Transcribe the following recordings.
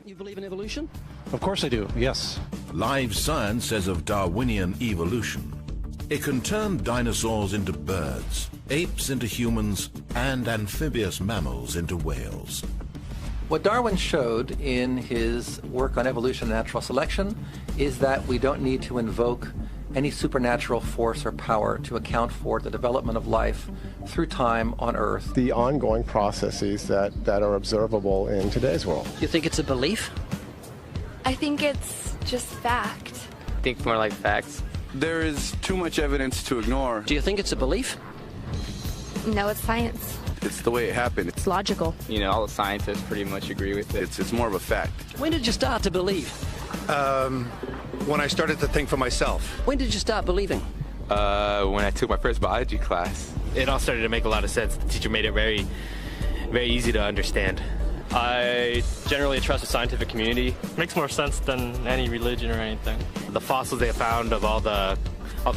You believe in evolution? Of course I do, yes. Live science says of Darwinian evolution, it can turn dinosaurs into birds, apes into humans, and amphibious mammals into whales. What Darwin showed in his work on evolution and natural selection is that we don't need to invoke any supernatural force or power to account for the development of life through time on Earth. The ongoing processes that are observable in today's world. Do you think it's a belief? I think it's just fact. I think more like facts. There is too much evidence to ignore. Do you think it's a belief? No, it's science. It's the way it happened. It's logical. You know, all the scientists pretty much agree with it. It's more of a fact. When did you start to believe? When I started to think for myself. When did you start believing? When I took my first biology class. It all started to make a lot of sense. The teacher made it very, very easy to understand. I generally trust the scientific community. Makes more sense than any religion or anything. The fossils they found of all the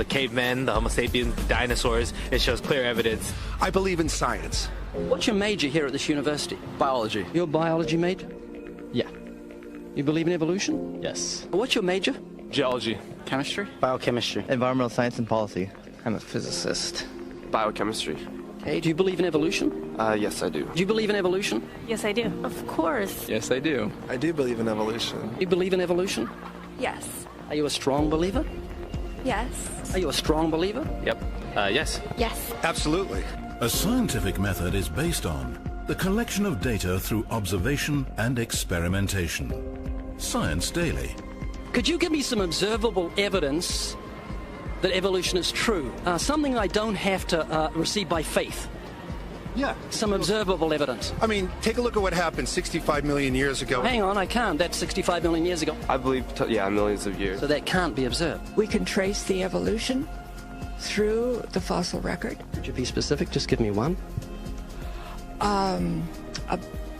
cavemen, the Homo sapiens, the dinosaurs, it shows clear evidence. I believe in science. What's your major here at this university? Biology. Your biology major? Yeah. You believe in evolution? Yes. What's your major? Geology. Chemistry? Biochemistry. Environmental science and policy. I'm a physicist. Biochemistry. Okay, do you believe in evolution? Yes, I do. Do you believe in evolution? Yes, I do. Of course. Yes, I do. I do believe in evolution. You believe in evolution? Yes. Are you a strong believer? Yes. Are you a strong believer? Yep. Yes. Yes. Absolutely. A scientific method is based on the collection of data through observation and experimentation. Science Daily. Could you give me some observable evidence that evolution is true? Something I don't have to receive by faith. Yeah. Some observable evidence. I mean, take a look at what happened 65 million years ago. Hang on, I can't. That's 65 million years ago. I believe, millions of years. So that can't be observed. We can trace the evolution through the fossil record. Could you be specific? Just give me one.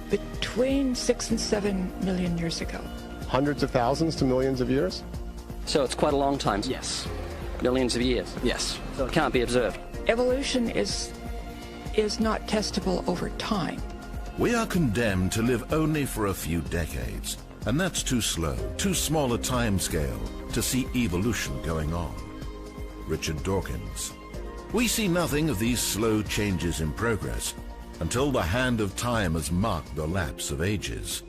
Between 6 and 7 million years ago. Hundreds of thousands to millions of years? So it's quite a long time. Yes. Millions of years. Yes. So it can't be observed. Evolution is not testable over time. We are condemned to live only for a few decades, and that's too slow, too small a time scale to see evolution going on. Richard Dawkins. We see nothing of these slow changes in progress until the hand of time has marked the lapse of ages.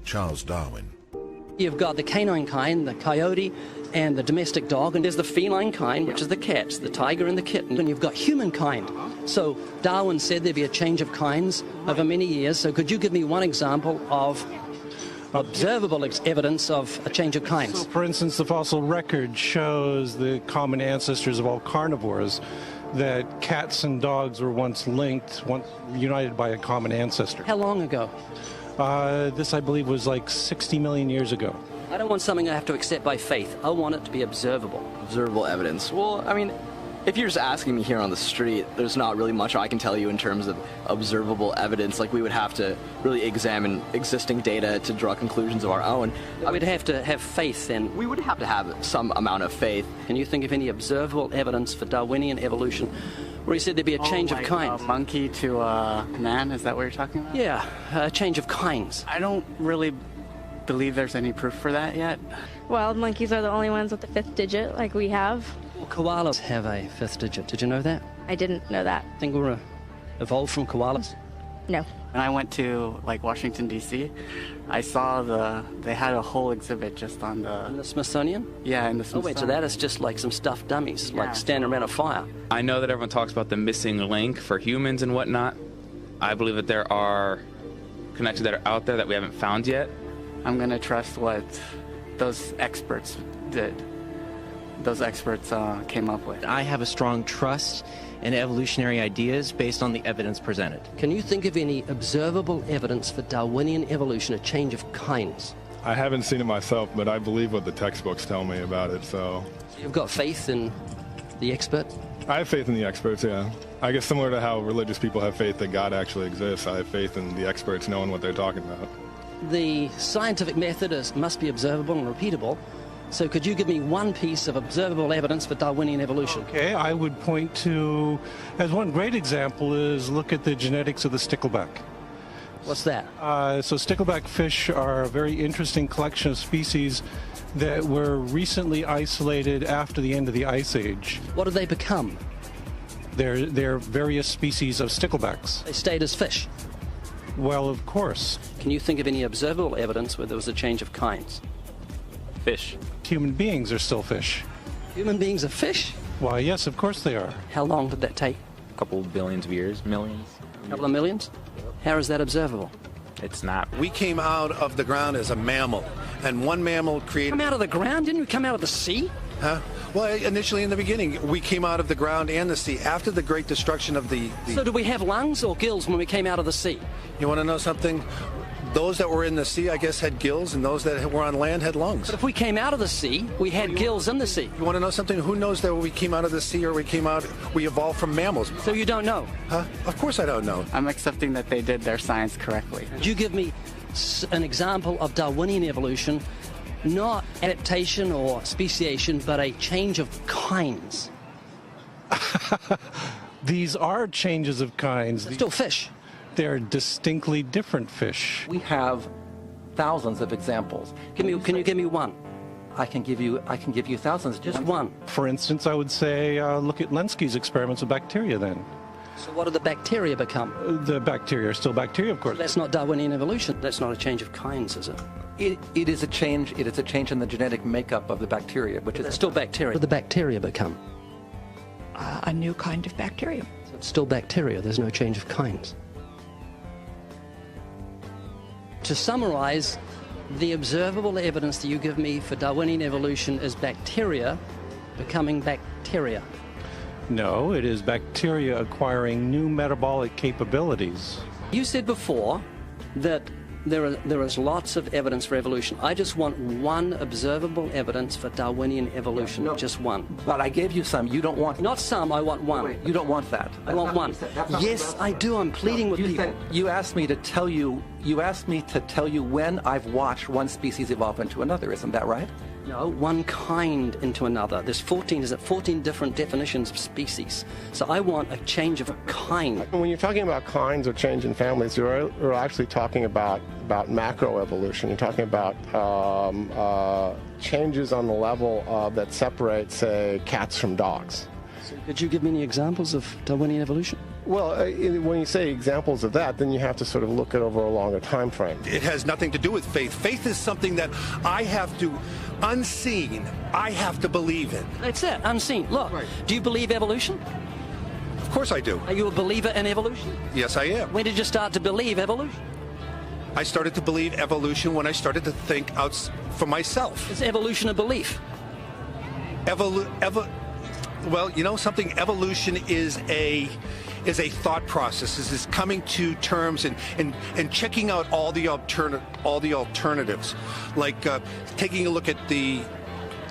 Charles Darwin. You've got the canine kind, the coyote, and the domestic dog, and there's the feline kind, which is the cats, the tiger and the kitten, and you've got humankind. So Darwin said there'd be a change of kinds over many years, so could you give me one example of observable evidence of a change of kinds? So, for instance, the fossil record shows the common ancestors of all carnivores, that cats and dogs were once linked, once united by a common ancestor. How long ago? This, I believe, was like 60 million years ago. I don't want something I have to accept by faith. I want it to be observable. Observable evidence. Well, I mean, if you're just asking me here on the street, there's not really much I can tell you in terms of observable evidence. Like, we would have to really examine existing data to draw conclusions of our own. I would have to have faith then. We would have to have some amount of faith. Can you think of any observable evidence for Darwinian evolution where he said there'd be a change of kinds? A monkey to a man, is that what you're talking about? Yeah, a change of kinds. I don't really believe there's any proof for that yet. Well, monkeys are the only ones with the 5th digit, like we have. Well, koalas have a 5th digit. Did you know that? I didn't know that. Think we're evolved from koalas? No. When I went to, Washington, D.C., I saw they had a whole exhibit just on In the Smithsonian? Yeah, in the Oh, Smithsonian. wait, so that is just like some stuffed dummies, like standing around a fire. I know that everyone talks about the missing link for humans and whatnot. I believe that there are connections that are out there that we haven't found yet. I'm going to trust what those experts did. Those experts came up with. I have a strong trust in evolutionary ideas based on the evidence presented. Can you think of any observable evidence for Darwinian evolution, a change of kinds? I haven't seen it myself, but I believe what the textbooks tell me about it, so... You've got faith in the expert? I have faith in the experts, yeah. I guess similar to how religious people have faith that God actually exists, I have faith in the experts knowing what they're talking about. The scientific method must be observable and repeatable. So could you give me one piece of observable evidence for Darwinian evolution? Okay, I would point to, as one great example is look at the genetics of the stickleback. What's that? So stickleback fish are a very interesting collection of species that were recently isolated after the end of the Ice Age. What did they become? They're various species of sticklebacks. They stayed as fish. Well, of course. Can you think of any observable evidence where there was a change of kinds? Fish. Human beings are still fish. Human beings are fish? Why, yes, of course they are. How long did that take? A couple of billions of years, millions. A couple of millions? How is that observable? It's not. We came out of the ground as a mammal, and one mammal created... Come out of the ground? Didn't we come out of the sea? Huh? Well, initially in the beginning, we came out of the ground and the sea. After the great destruction of the... So did we have lungs or gills when we came out of the sea? You want to know something? Those that were in the sea, I guess, had gills, and those that were on land had lungs. But if we came out of the sea, we had gills in the sea. You want to know something? Who knows that we came out of the sea or we evolved from mammals? So you don't know? Huh? Of course I don't know. I'm accepting that they did their science correctly. Could you give me an example of Darwinian evolution, not adaptation or speciation, but a change of kinds? These are changes of kinds. They're still fish. They're distinctly different fish. We have thousands of examples. Can you give me one? I can give you thousands. Just one. For instance, I would say look at Lenski's experiments with bacteria then. So what do the bacteria become? The bacteria are still bacteria, of course. That's not Darwinian evolution. That's not a change of kinds, is it? It is a change. It is a change in the genetic makeup of the bacteria, which is still bacteria. What do the bacteria become? A new kind of bacterium. So it's still bacteria. There's no change of kinds. To summarize, the observable evidence that you give me for Darwinian evolution is bacteria becoming bacteria. No, it is bacteria acquiring new metabolic capabilities. You said before that there is lots of evidence for evolution. I just want one observable evidence for Darwinian evolution, just one. But I gave you some. You don't want... Not some, I want one. Wait, you don't want that. I want one. Yes, I do. I'm pleading with people. You asked me to tell you when I've watched one species evolve into another. Isn't that right? No, one kind into another. There's 14 different definitions of species. So I want a change of kind. When you're talking about kinds or change in families, you're actually talking about macroevolution. You're talking about changes on the level that separate, say, cats from dogs. So could you give me any examples of Darwinian evolution? Well, when you say examples of that, then you have to sort of look at over a longer time frame. It has nothing to do with faith. Faith is something that I have to, unseen, I have to believe in. That's it, unseen. Look, right. Do you believe evolution? Of course I do. Are you a believer in evolution? Yes, I am. When did you start to believe evolution? I started to believe evolution when I started to think out for myself. Is evolution a belief? Well, you know something? Evolution is a thought process. Is coming to terms and checking out all the alternatives, like taking a look at the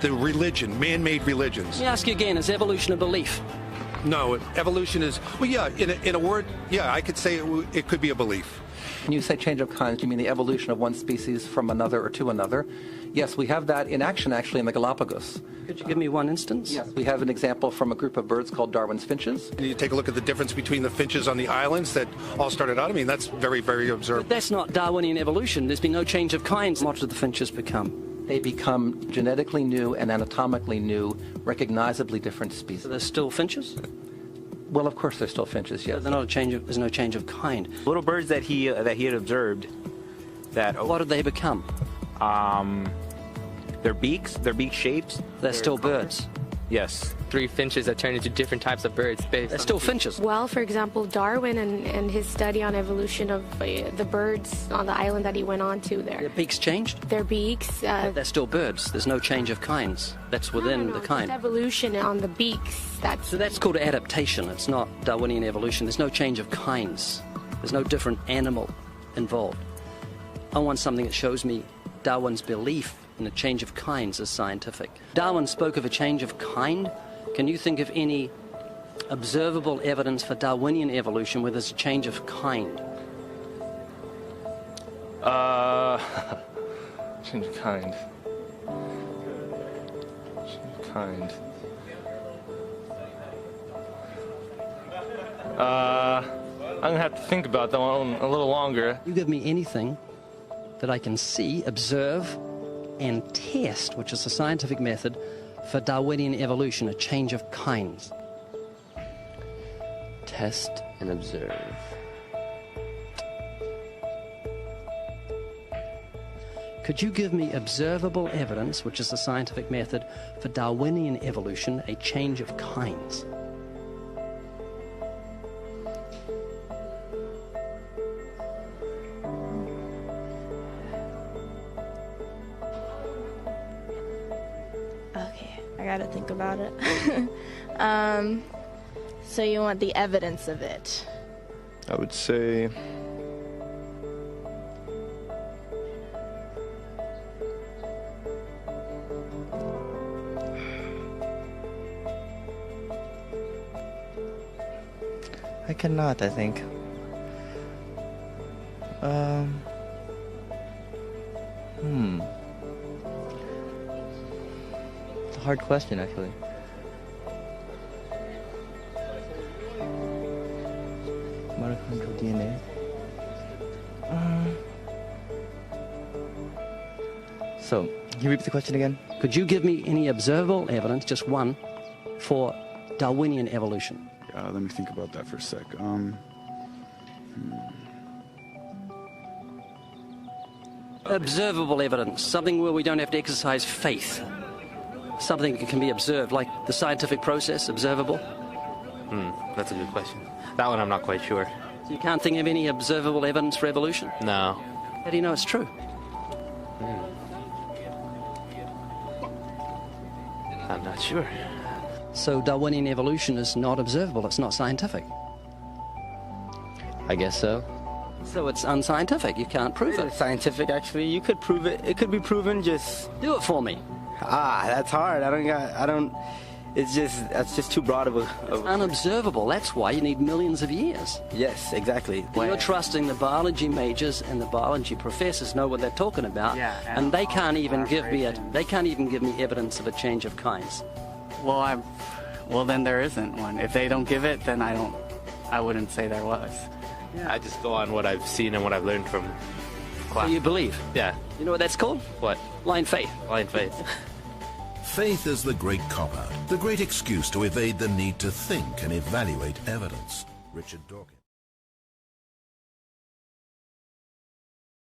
religion, man-made religions. Let me ask you again: is evolution a belief? No, evolution is, well, yeah. In a word, yeah, I could say it could be a belief. When you say change of kinds, do you mean the evolution of one species from another or to another? Yes, we have that in action, actually, in the Galapagos. Could you give me one instance? Yes, we have an example from a group of birds called Darwin's finches. You take a look at the difference between the finches on the islands that all started out. I mean, that's very, very observable. But that's not Darwinian evolution. There's been no change of kinds. What do the finches become? They become genetically new and anatomically new, recognizably different species. So they're still finches? Well, of course, they're still finches. Yes. But they're not there's no change of kind. Little birds that he had observed. What did they become? Their beak shapes. They're still birds. Yes. 3 finches that turn into different types of birds. They're still finches. Well, for example, Darwin and his study on evolution of the birds on the island that he went on to there. Their beaks changed? Their beaks. They're still birds. There's no change of kinds. That's within the kind. It's evolution on the beaks. So that's called adaptation. It's not Darwinian evolution. There's no change of kinds. There's no different animal involved. I want something that shows me Darwin's belief in a change of kinds is scientific. Darwin spoke of a change of kind. Can you think of any observable evidence for Darwinian evolution where there's a change of kind? Change of kind. Change of kind. I'm gonna have to think about that one a little longer. You give me anything that I can see, observe, and test, which is the scientific method for Darwinian evolution, a change of kinds. Test and observe. Could you give me observable evidence, which is the scientific method for Darwinian evolution, a change of kinds? Okay, I gotta think about it. So you want the evidence of it? I would say I cannot, I think. It's a hard question, actually. Mitochondrial DNA. So, can you repeat the question again? Could you give me any observable evidence, just one, for Darwinian evolution? Let me think about that for a sec. Observable evidence, something where we don't have to exercise faith. Something that can be observed, like the scientific process, observable. That's a good question. That one I'm not quite sure. So you can't think of any observable evidence for evolution? No. How do you know it's true? I'm not sure. So Darwinian evolution is not observable, it's not scientific. I guess so. So it's unscientific, you can't prove it. It's scientific, actually. You could prove it. It could be proven, just... Do it for me. That's hard. It's just too broad of a... It's unobservable, that's why you need millions of years. Yes, exactly. You're trusting the biology majors and the biology professors know what they're talking about, and they can't even give me evidence of a change of kinds. Well, then there isn't one. If they don't give it, then I wouldn't say there was. I just go on what I've seen and what I've learned from class. So you believe? Yeah. You know what that's called? What? Blind faith. Blind faith. Faith is the great cop-out, the great excuse to evade the need to think and evaluate evidence. Richard Dawkins.